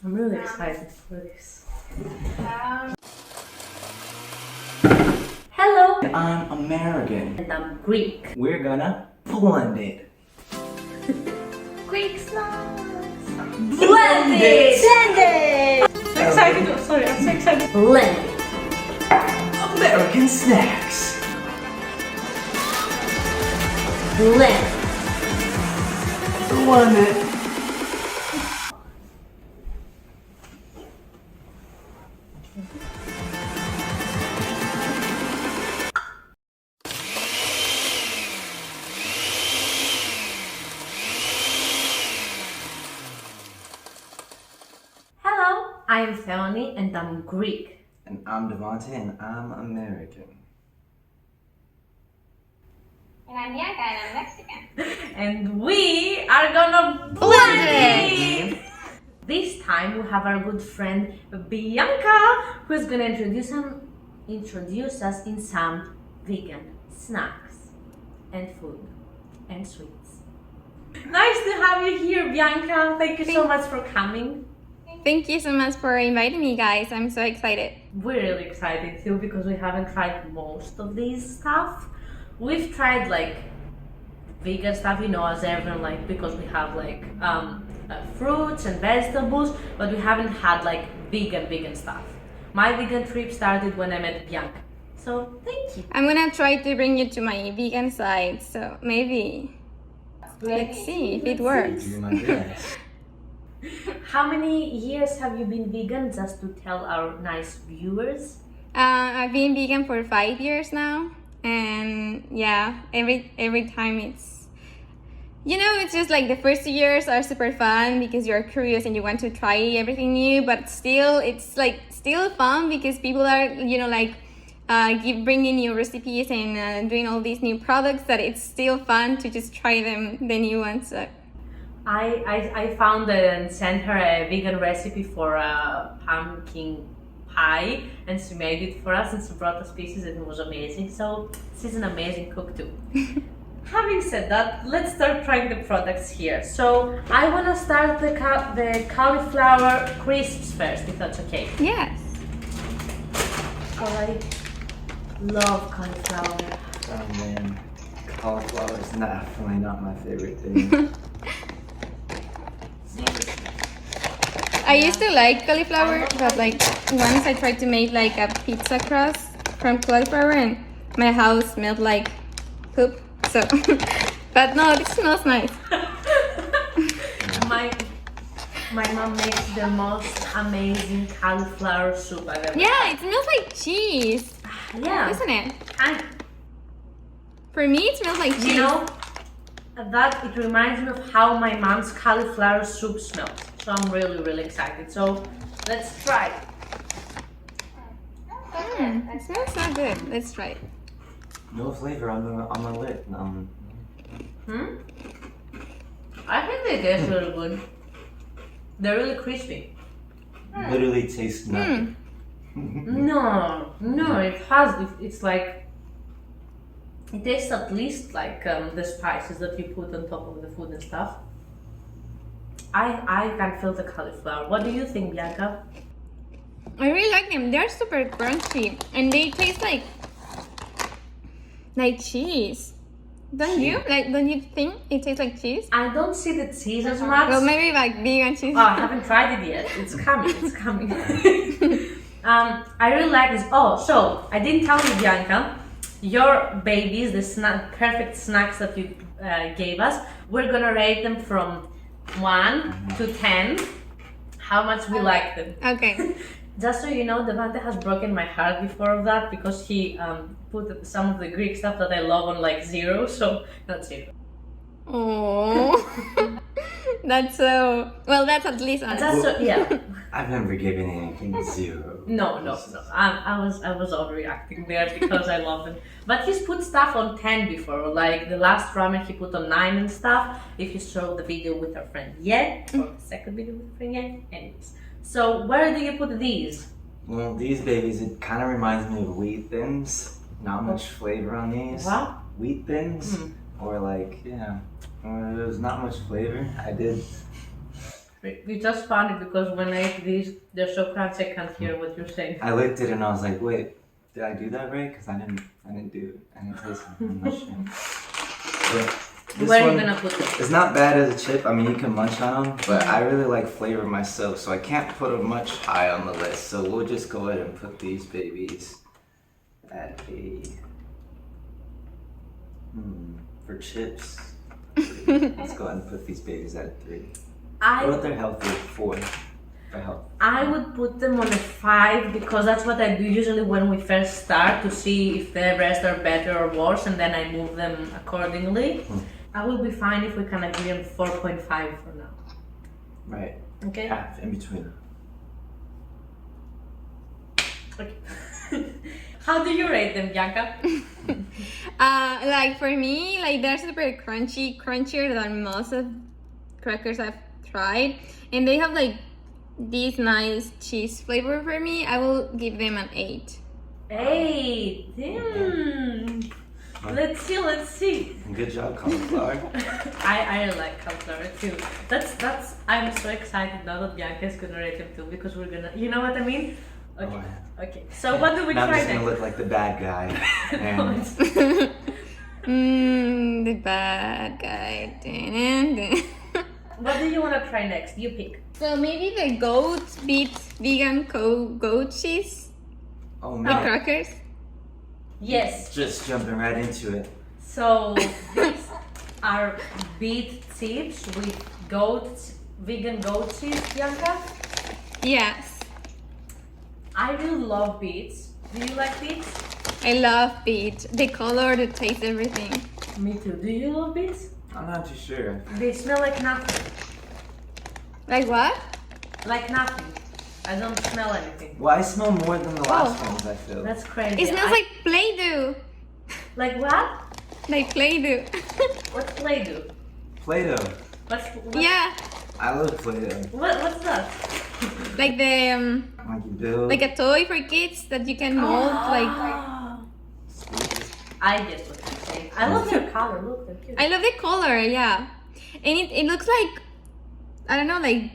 I'm really excited for this. Hello! I'm American. And I'm Greek. We're gonna blend it. Greek snacks! Blended! Blended! So excited! Oh, sorry, I'm so excited. Blended! American snacks. Blended! Blended. Hello, I'm Theoni and I'm Greek. And I'm Devontae and I'm American. And I'm Bianca and I'm Mexican. And we are gonna blend it! This time we have our good friend Bianca, who is gonna introduce us in some vegan snacks and food and sweets. Nice to have you here, Bianca. Thank you so much for coming. Thank you so much for inviting me, guys. I'm so excited. We're really excited too because we haven't tried most of these stuff. We've tried like vegan stuff, you know, as everyone like, because we have like fruits and vegetables, but we haven't had like vegan stuff. My vegan trip started when I met Bianca. So thank you. I'm gonna try to bring you to my vegan side, so maybe. Let's see if it works. Do my best. How many years have you been vegan, just to tell our nice viewers? I've been vegan for 5 years now, and yeah, every time it's, you know, it's just like the first years are super fun because you're curious and you want to try everything new, but still it's like still fun because people are, you know, like bringing new recipes and doing all these new products, that it's still fun to just try the new ones. So. I found and sent her a vegan recipe for a pumpkin pie, and she made it for us and she brought us pieces and it was amazing. So she's an amazing cook too. Having said that, let's start trying the products here. So I want to start the cauliflower crisps first, if that's okay. Yes. I love cauliflower. Oh man, cauliflower is definitely not my favorite thing. I used to like cauliflower, but like once I tried to make like a pizza crust from cauliflower and my house smelled like poop. So, but no, it smells nice. My mom makes the most amazing cauliflower soup I've ever. Yeah, it smells like cheese. Yeah, Isn't it? and For me, it smells like cheese. you know that it reminds me of how my mom's cauliflower soup smells. So I'm really excited. So let's try. It smells so good. Let's try it. No flavor on the lid. I think they taste really good. They're really crispy. Literally tastes nothing. No, it has. It's like it tastes at least like the spices that you put on top of the food and stuff. I can feel the cauliflower. What do you think, Bianca? I really like them. They're super crunchy and they taste like cheese. Don't you? Like, don't you think it tastes like cheese? I don't see the cheese as much. Well, maybe like vegan cheese. Oh, I haven't tried it yet. It's coming. It's coming. I really like this. Oh, so I didn't tell you, Bianca. Your babies, the perfect snacks that you gave us, we're gonna rate them from 1 to 10. How much we like them. Okay. Just so you know, Devante has broken my heart before of that because he put some of the Greek stuff that I love on like 0, so not 0. Oh, that's so. Well, that's at least honest. Just so, yeah. I've never given anything 0. No. I was overreacting there because I love them. But he's put stuff on 10 before, like the last ramen he put on 9 and stuff. If you saw the video with our friend yet, or the second video with our friend yet, anyways. So where do you put these? Well, these babies, it kind of reminds me of wheat thins. Not much flavor on these. What? Wheat thins, or like, yeah, there's not much flavor. I did We just found it because when I ate these, they're so crunchy I can't hear what you're saying. I licked it and I was like, wait, did I do that right? Because I didn't do it. I didn't taste it. I'm not sure. But this Where are you one gonna put it? It's not bad as a chip. I mean, you can munch on them, but I really like flavor myself, so I can't put them much high on the list. So we'll just go ahead and put these babies at a for chips. Let's go ahead and put these babies at a 3. What about their healthy? 4 for health. I would put them on a 5 because that's what I do usually when we first start to see if the rest are better or worse, and then I move them accordingly. I will be fine if we can agree on 4.5 for now. Right. Okay? Half in between. Okay. How do you rate them, Bianca? Like for me, like they're super crunchy, crunchier than most of crackers I've tried, and they have like this nice cheese flavor for me. I will give them an 8. 8. Let's see. Good job, cauliflower. I like cauliflower too. That's I'm so excited now that Bianca is gonna rate them too because we're gonna, you know what I mean? Okay. Oh, yeah. Okay. So what do we Now I'm try just next? gonna look like the bad guy. And The bad guy. Dun. What do you want to try next? You pick. So maybe the goat beat vegan goat cheese oh with man, crackers. Yes. just jumping right into it. So these are beet tips with vegan goat cheese, Bianca. Yes, I really love beets. Do you like beets? I love beet. The color, the taste, everything. Me too. Do you love beets? I'm not too sure. They smell like nothing. Like what? Like nothing. I don't smell anything. Well, I smell more than the last ones, I feel. That's crazy. It smells like Play-Doh. Like what? Like Play-Doh. What's Play-Doh? Play-Doh. What's Yeah, I love Play-Doh. What's that? like the Like you build. like a toy for kids that you can mold. Like I get what you're saying. I love their color. Look, they're cute. I love the color. Yeah, and it looks like I don't know, like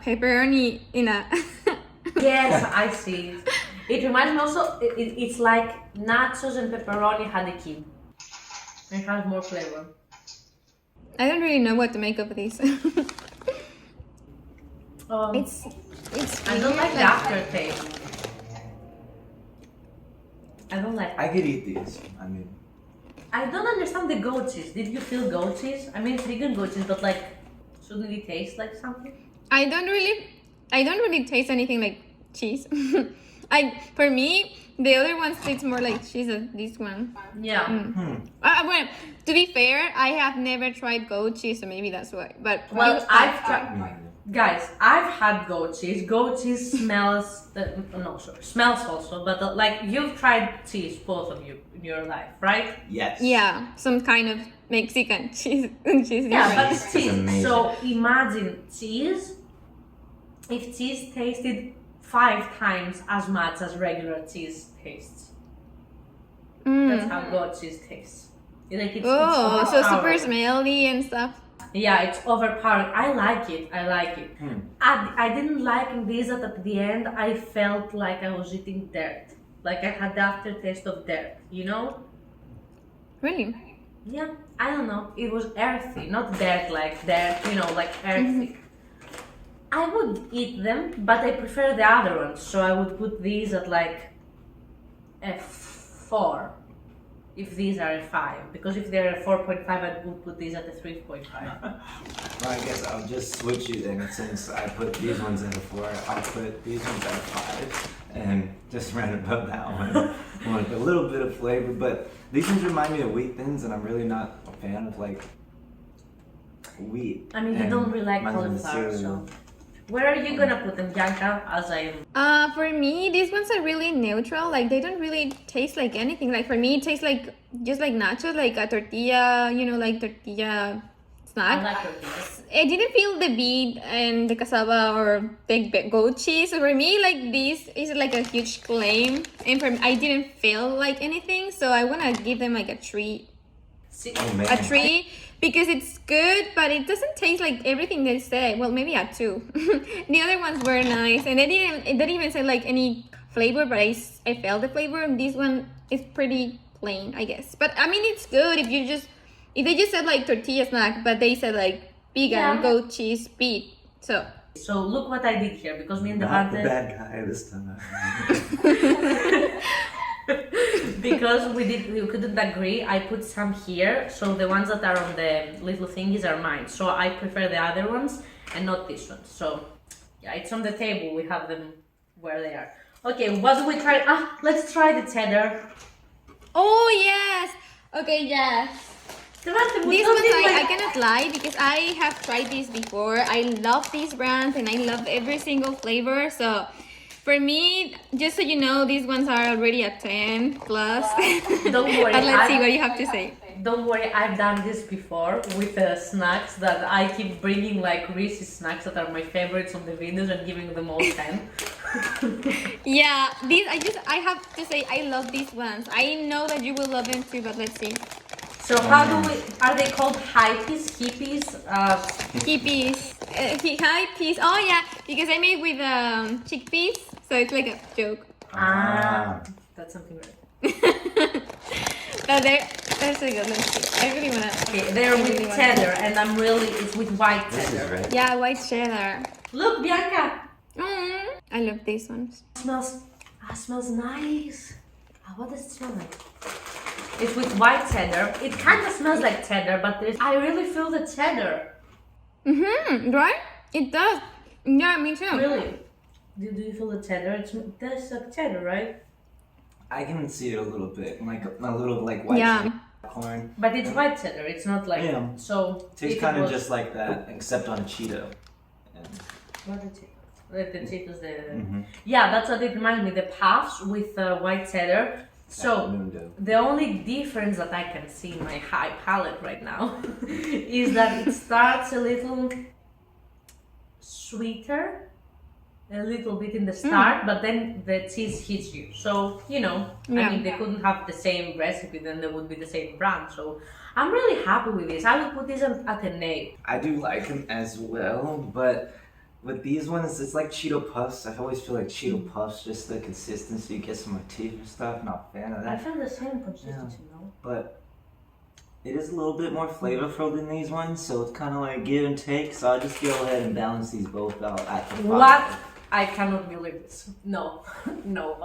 pepperoni in a. Yes, I see it. It reminds me also. It's like nachos and pepperoni had a kid. It has more flavor. I don't really know what to make of this. It's I don't weird, like the aftertaste. I don't like. I could eat these. I mean, I don't understand the goat cheese. Did you feel goat cheese? I mean, it's vegan goat cheese, but like, shouldn't it taste like something? I don't really taste anything like cheese. For me, the other ones taste more like cheese than this one. Yeah. Well, to be fair, I have never tried goat cheese, so maybe that's why. But Well, I've tried. Guys, I've had goat cheese. Goat cheese smells. Smells also. But like you've tried cheese, both of you, in your life, right? yes. yeah, some kind of Mexican cheese. Yeah, but it's It's cheese. amazing. So imagine cheese. If cheese tasted 5 times as much as regular cheese tastes, that's how goat cheese tastes. Like it's Oh, so super overpowering. smelly and stuff. Yeah, it's overpowering. I like it. I didn't like this that at the end I felt like I was eating dirt. Like I had the aftertaste of dirt, you know? Really? Yeah, I don't know. It was earthy, not dirt like dirt, you know, like earthy. I would eat them, but I prefer the other ones. So I would put these at like a 4. If these are a 5, because if they're a 4.5, I would put these at a 3.5. Well, I guess I'll just switch you then. Since I put these ones at a 4, I'll put these ones at a 5, and just right above that one, with a little bit of flavor. But these ones remind me of wheat thins, and I'm really not a fan of like wheat. I mean, you And don't really like mine's in the cauliflower, cereal. so. Where are you gonna put them, Bianca? As I am. For me, these ones are really neutral. Like they don't really taste like anything. Like for me, it tastes like just like nachos, like a tortilla. You know, like tortilla snack. I like tortillas. I didn't feel the beet and the cassava or the goat cheese. So for me, like this is like a huge claim, and for me, I didn't feel like anything. So I wanna give them like a 3. See, Oh man. A 3 because it's good, but it doesn't taste like everything they say. Well, maybe I too. The other ones were nice, and they didn't even say like any flavor, but I felt the flavor. And this one is pretty plain, I guess. But I mean, it's good if they just said like tortilla snack, but they said like vegan, goat cheese, beet. So look what I did here, because me and the Not the Devante, bad guy this time. because we couldn't agree, I put some here, so the ones that are on the little thingies are mine. So I prefer the other ones and not this one. So yeah, it's on the table. We have them where they are. Okay, what do we try? Let's try the cheddar. oh yes, okay, yes. Devante, This one I cannot lie because I have tried this before. I love these brands and I love every single flavor. So for me, just so you know, these ones are already at 10 plus. Don't worry. But let's see what you have to say. Don't worry, I've done this before with snacks that I keep bringing, like Reese's snacks that are my favorites on the videos and giving them all 10. Yeah, these I have to say I love these ones. I know that you will love them too, but let's see. So are they called hippies? Hippies, high peas. Oh yeah, because I made with chickpeas, so it's like a joke. That's something right. But they're so good. Let's see. I really wanna. Okay, they're with cheddar, and it's with white cheddar. This is right. Yeah, white cheddar. Look, Bianca! I love these ones. Smells nice. What does it smell like? It's with white cheddar. It kind of smells like cheddar, but I really feel the cheddar. Right? It does. Yeah, me too. Really? Do you feel the cheddar? It does like cheddar, right? I can see it a little bit, like a little like white corn. But it's white cheddar. It's not like so. Tastes kind of just like that, except on a Cheeto. What the Cheetos? The Cheetos, yeah, that's what it reminds me. The puffs with white cheddar. So the only difference that I can see in my high palate right now is that it starts a little sweeter, a little bit in the start, but then the cheese hits you. So, I mean, they couldn't have the same recipe, then they would be the same brand. So I'm really happy with this. I would put this at an 8. I do like them as well, but with these ones, it's like Cheeto Puffs. I always feel like Cheeto Puffs, just the consistency gets in my teeth and stuff. Not a fan of that. I feel the same consistency, But it is a little bit more flavorful than these ones, so it's kind of like give and take. So I'll just go ahead and balance these both out at the 5. What? I cannot believe this. No,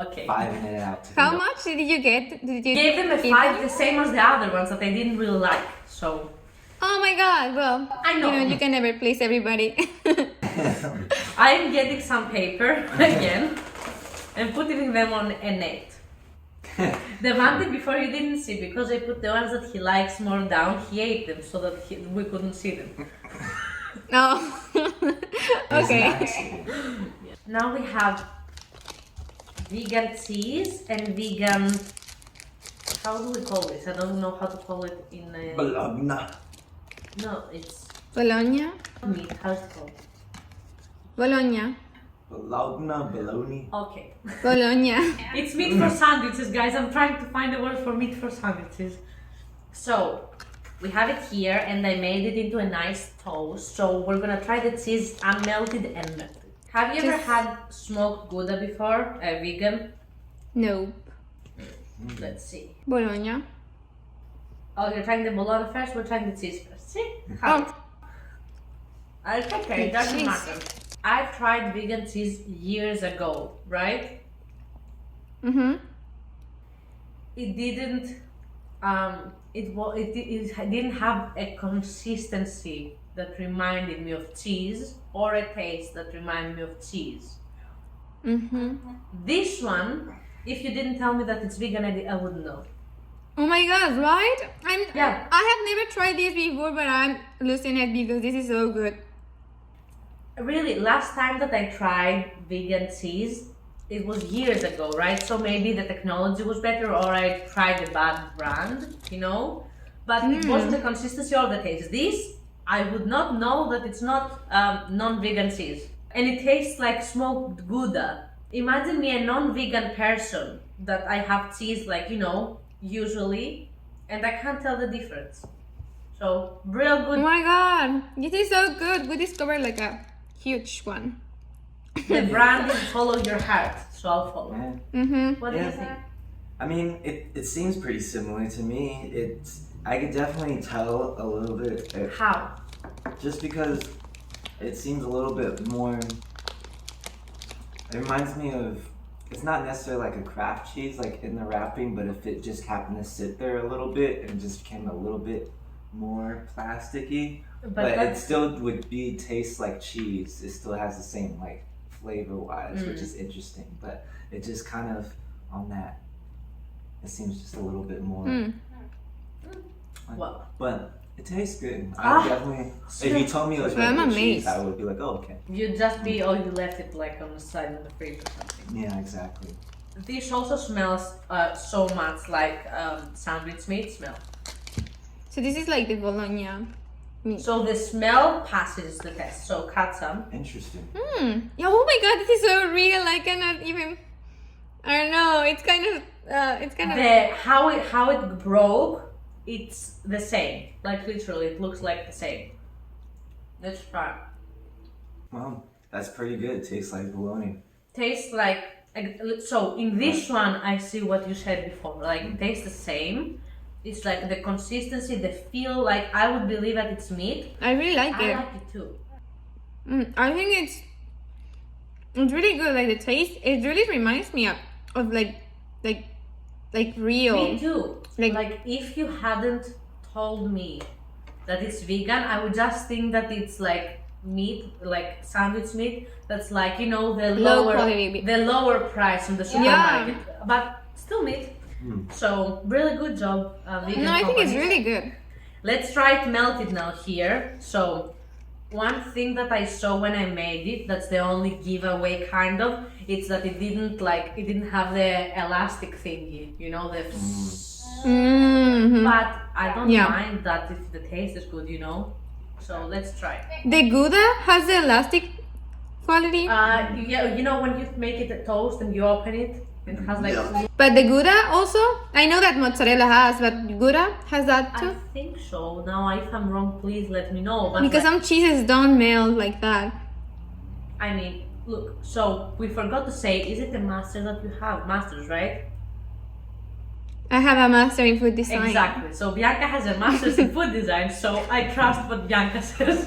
okay. 5 and it out. How much did you get? Did you gave them a 5, the same as the other ones that I didn't really like. So. Oh my god! Well, I know. You can never please everybody. I'm getting some paper again and putting them on an 8. The one before you didn't see because I put the ones that he likes more down. He ate them so that we couldn't see them. Oh. Okay. Now we have vegan cheese and vegan. How do we call this? I don't know how to call it in. Bologna. No, it's Bologna. meat. How's it called? Bologna. Bologna. Okay. Bologna. It's meat for sandwiches, guys. I'm trying to find a word for meat for sandwiches. So, we have it here and I made it into a nice toast. So, we're gonna try the cheese unmelted and melted. Have you ever had smoked Gouda before? Vegan? Nope. Let's see. Bologna. Oh, you're trying the bologna first? We're trying the cheese first. See? How? It's okay, it doesn't matter. I've tried vegan cheese years ago, right? It didn't it didn't have a consistency that reminded me of cheese or a taste that reminded me of cheese. This one, if you didn't tell me that it's vegan, I wouldn't know. Oh my god, right? I have never tried this before, but I'm losing it because this is so good. Really, last time that I tried vegan cheese, it was years ago, right? So maybe the technology was better or I tried a bad brand, But it wasn't the consistency or the taste. This, I would not know that it's not non-vegan cheese. And it tastes like smoked Gouda. Imagine me a non-vegan person that I have cheese like, usually, and I can't tell the difference. So real Oh good. my god, this is so good. We discovered like a huge one. The brand is follow your heart, so I'll follow. Yeah. Mm-hmm. What do you Yeah. think? I mean, it seems pretty similar to me. I could definitely tell a little bit, How? just because it seems a little bit more. It reminds me of. It's not necessarily like a craft cheese, like in the wrapping, but if it just happened to sit there a little bit and just became a little bit more plasticky, but it that's- still would taste like cheese. It still has the same like flavor wise, which is interesting. But it just kind of on that. It seems just a little bit more. Well, But it tastes good. Ah, I definitely. If you told me it was I'm regular cheese, amazed. I would be like, oh, okay. you just be, or you left it like on the side of the fridge or something. Yeah, exactly. This also smells so much like sandwich meat smell. So this is like the bologna meat. So the smell passes the test. So cut some. Interesting. Yeah, oh my god, this is so real. I cannot even. I don't know. It's kind of. How it broke, it's the same. Like literally, it looks like the same. Let's try. Wow, that's pretty good. It tastes like bologna. Tastes like so. In this one, I see what you said before. Like it tastes the same. It's like the consistency, the feel. Like I would believe that it's meat. I really like I it. like it too. I think it's really good. Like the taste, it really reminds me of like real. Me too. Like- Like if you hadn't told me that it's vegan, I would just think that it's like meat, like sandwich meat. That's like, you know, the Low lower quality meat. the lower price in the supermarket, but still meat. Mm. So really good job, vegan No, I think it's companies. really good. Let's try to melt it now here. So one thing that I saw when I made it, that's the only giveaway kind of, it's that it didn't have the elastic thingy, you know, the Mm-hmm. but I don't Yeah. mind that if the taste is good, you know. So let's try. The Gouda has the elastic quality, Yeah, you know when you make it a toast and you open it, it has like. but the Gouda also. I know that mozzarella has, but Gouda has that I too. think so. Now, if I'm wrong, please let me know. But Because like, some cheeses don't melt like that. I mean, look. So we forgot to say, is it the master that you have? Masters, right? I have a master in food design. Exactly. So Bianca has a master's in food design, so I trust what Bianca says.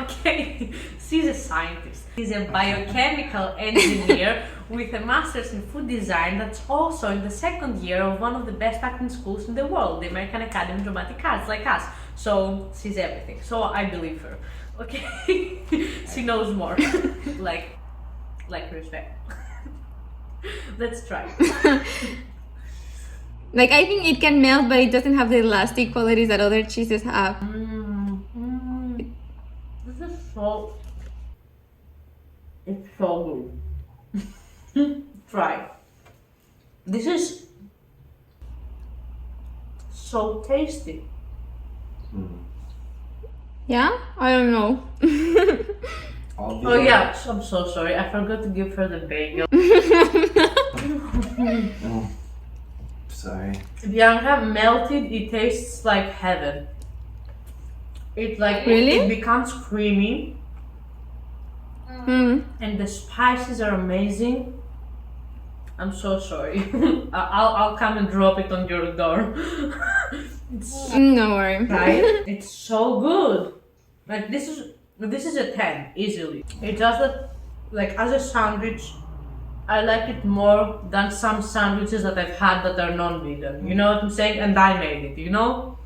Okay. She's a scientist. She's a biochemical engineer with a master's in food design that's also in the second year of one of the best acting schools in the world, the American Academy of Dramatic Arts, like us. So she's everything. So I believe her. Okay. She knows more. like respect. Let's try. Like I think it can melt, but it doesn't have the elastic qualities that other cheeses have. This is so. It's so good. Try. This is so tasty. Mm. Yeah, I don't know. All Oh yeah, I'm so sorry. I forgot to give her the bagel. Oh, sorry. Bianca melted. It tastes like heaven. It's like Really? it becomes creamy, and the spices are amazing. I'm so sorry. I'll come and drop it on your door. No worry. Right? It's so good. Like this is a 10 easily. It's just that, like as a sandwich, I like it more than some sandwiches that I've had that are non-vegan. You know what I'm saying? And I made it. You know,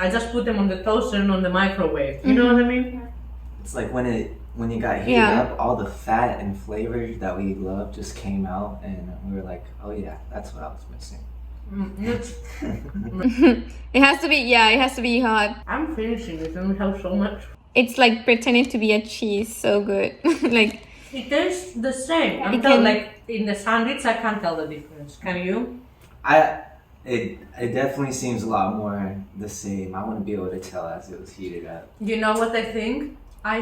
I just put them on the toaster and on the microwave. You know what I mean? It's like when you got heated Yeah. up, all the fat and flavor that we love just came out, and we were like, oh yeah, that's what I was missing. It has to be, yeah, it has to be hot. I'm finishing it, and we have so much. It's like pretending to be a cheese, so good. Like, It tastes the same. It can- Like in the sandwich, I can't tell the difference. Can you? It definitely seems a lot more the same. I wouldn't be able to tell as it was heated up. You know what I think?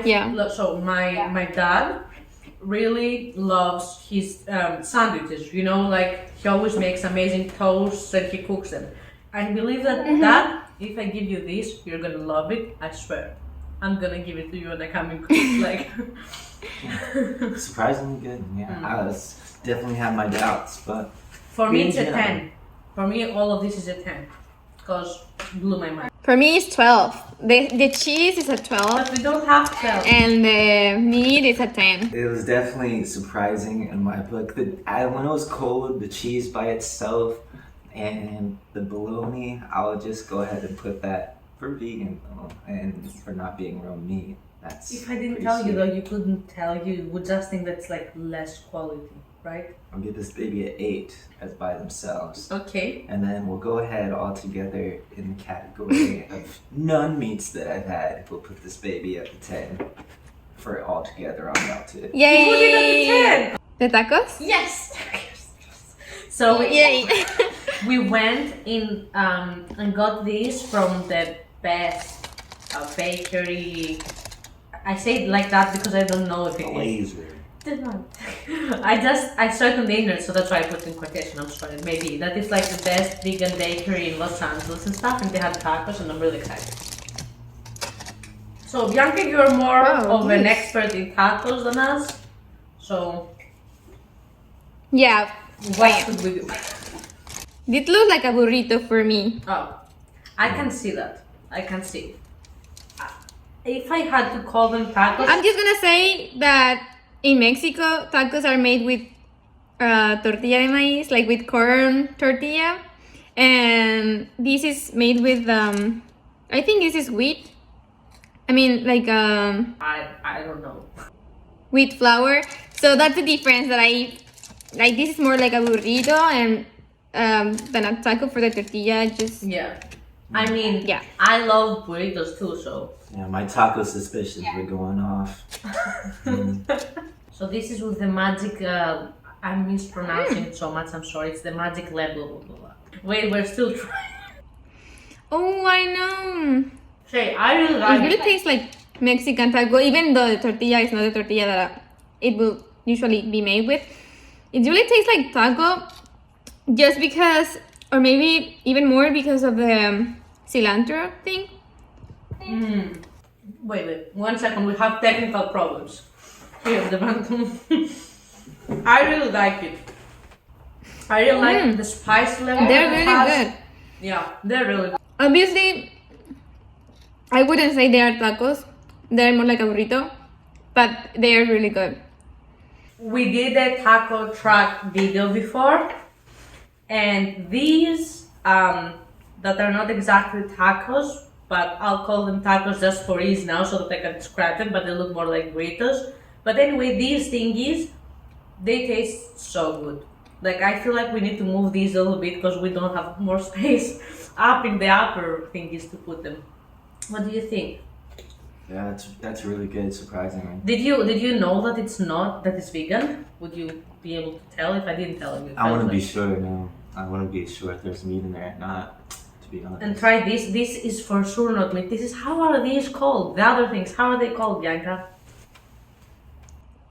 Yeah. So my dad really loves his sandwiches. You know, like he always makes amazing toasts and he cooks them. I believe that that if I give you this, you're gonna love it. I swear. I'm gonna give it to you when I come in quick. Like, Surprisingly good. Yeah, I definitely have my doubts, but for me, it's a general. 10. For me, all of this is a 10. Because it blew my mind. For me, it's 12. The cheese is a 12, But we don't have 12. and the meat is a 10. it was definitely surprising in my book. When it was cold, the cheese by itself and the bologna, I'll just go ahead and put that for vegan though, and for not being real meat. That's If I didn't pretty tell you sweet. though, you couldn't tell. You would just think that's like less quality, right? I'll give this baby an 8 as by themselves. Okay. And then we'll go ahead all together in the category of non-meats that I've had. We'll put this baby at the 10 for all together on out to it. Yay! You put it at the 10. The tacos? Yes. So Yay! we went in and got these from the best bakery. I say it like that because I don't know if it is. Laser. I saw it on the internet, so that's why I put in quotation. I'm sorry, maybe that is like the best vegan bakery in Los Angeles and stuff, and they had tacos, and I'm really excited. So Bianca, you're more of an nice. expert in tacos than us, so Yeah. what should we do? It looks like a burrito for me. Oh, I can see that. I can see. If I had to call them tacos, I'm just gonna say that in Mexico, tacos are made with tortilla de maíz, like with corn tortilla, and this is made with I think this is wheat. I mean, like I don't know. wheat flour. So that's the difference that I like. This is more like a burrito and than a taco for the tortilla. Just Yeah, I mean, Yeah. I love burritos too, so. Yeah, my taco suspicions were going off. So this is with the magic, I'm mispronouncing it so much, I'm sorry, it's the magic level, blah, blah, blah. Wait, we're still trying. oh, I know. Say, I really It like really it. tastes like Mexican taco, even though the tortilla is not the tortilla that it will usually be made with. It really tastes like taco just because, or maybe even more because of the cilantro thing. Wait, 1 second, we have technical problems. Here, the bantam. I really like it. I really like the spice level. They're it really has. good. Yeah, they're really good. Obviously, I wouldn't say they are tacos. They're more like a burrito, but they are really good. We did a taco truck video before, and these that are not exactly tacos, but I'll call them tacos just for ease now so that I can describe them, but they look more like burritos. But anyway, these thingies, they taste so good. Like, I feel like we need to move these a little bit because we don't have more space up in the upper thingies to put them. What do you think? Yeah, that's really good, surprisingly. Did you know that it's vegan? Would you be able to tell if I didn't tell you? I want to be sure, no. I want to be sure if there's meat in there or not, to be honest. And try this. This is for sure not meat. This is, how are these called? The other things, how are they called, Bianca?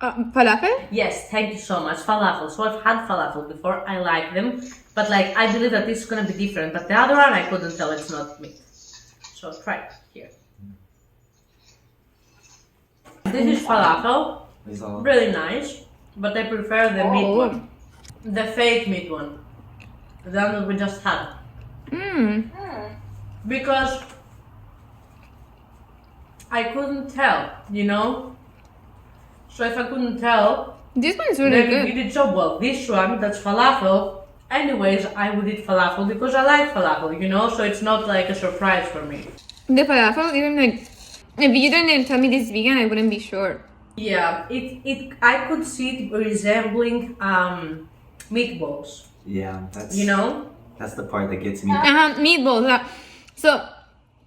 Falafel? Yes, thank you so much. Falafel. So I've had falafel before. I like them, but like I believe that this is gonna be different. But the other one, I couldn't tell it's not meat. So try it here. This is falafel. It's all Really nice, but I prefer the meat one, the fake meat one, the one that we just had, because I couldn't tell, you know. So if I couldn't tell, This one is really then good. we did so well. This one, that's falafel. Anyways, I would eat falafel because I like falafel, you know. So it's not like a surprise for me. The falafel, even like, if you didn't tell me this is vegan, I wouldn't be sure. Yeah, I could see it resembling meatballs, yeah, that's you know. that's the part that gets me. Meatballs. So,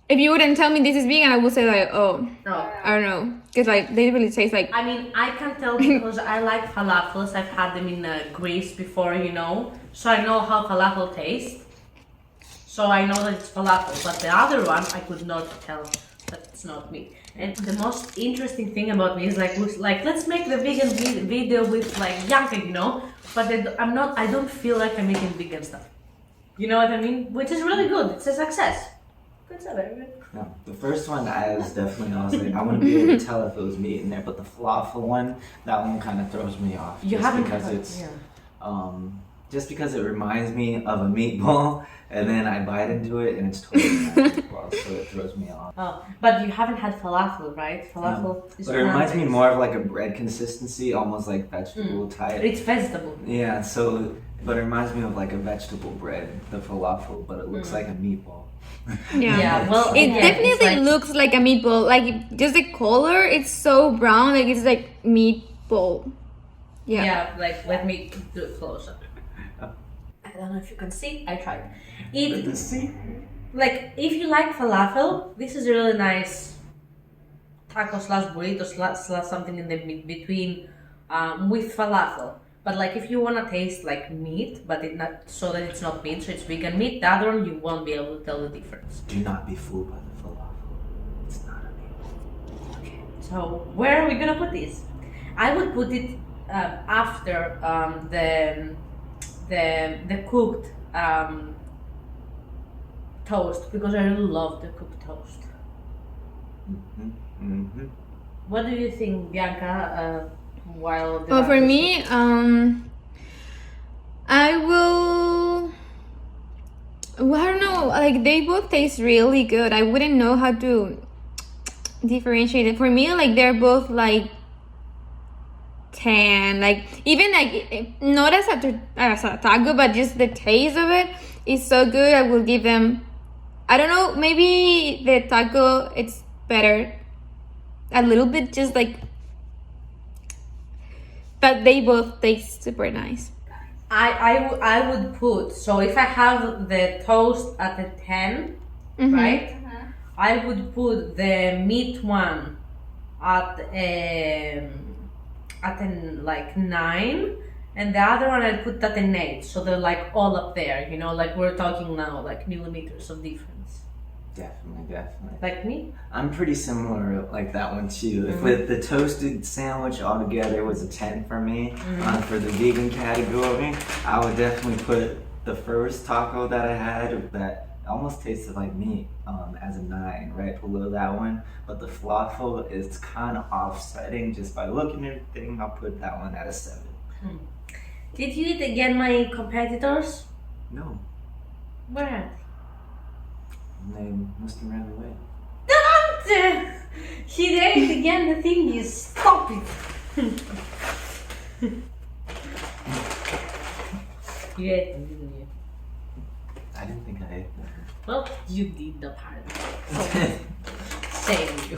if you wouldn't tell me this is vegan, I would say like, oh, No. I don't know, because like they really taste like. I mean, I can tell because I like falafels. I've had them in Greece before, you know. So I know how falafel tastes. So I know that it's falafel. But the other one, I could not tell that it's not meat. And the most interesting thing about me is like let's make the vegan video with like Bianca, you know. But I don't feel like I'm eating vegan stuff. You know what I mean? Which is really good. It's a success. Good job, everyone. No, the first one I was definitely I was like I want to be able to tell if it was meat in there, but the falafel one, that one kind of throws me off. You just haven't because had- it's yeah. just because it reminds me of a meatball, and then I bite into it and it's totally not a meatball, so it throws me off. Oh, but you haven't had falafel, right? Falafel is But it reminds me plant-based. more of like a bread consistency, almost like vegetable type. It's vegetable. Yeah, so but it reminds me of like a vegetable bread, the falafel, but it looks like a meatball. Yeah, well, It again, definitely it's like, looks like a meatball. Like just the color, it's so brown. Like it's like meatball. yeah, like let me do it closer. I don't know if you can see. I tried. It See? like if you like falafel, this is a really nice taco slash burrito slash something in the between with falafel. But like if you wanna taste like meat, but it not so that it's not meat, so it's vegan meat, the other one you won't be able to tell the difference. Do not be fooled by the falafel. It's not a meatball. Okay, so where are we gonna put this? I would put it after the cooked toast because I really love the cooked toast. What do you think, Bianca? While the Well, for Marcos- me, I will. Well, I don't know. Like they both taste really good. I wouldn't know how to differentiate it. For me, like they're both like 10. Like even like not as a taco, but just the taste of it is so good. I will give them. I don't know. Maybe the taco it's better. A little bit, just like. But they both taste super nice. I would put, so if I have the toast at a 10, right? I would put the meat one at like 9, and the other one I'd put at an 8. So they're like all up there, you know, like we're talking now like millimeters of difference. Definitely. Like me? I'm pretty similar like that one too. If with the toasted sandwich altogether was a 10 for me. For the vegan category, I would definitely put the first taco that I had that almost tasted like meat as a 9, right below that one. But the falafel is kind of offsetting just by looking at everything. I'll put that one at a 7. Did you eat again my competitors? No, Where are they? they must have ran away. Don't! He ate again the thing, you stop it! You ate them, didn't you? I didn't think I ate that. Well, you did the part. Same you.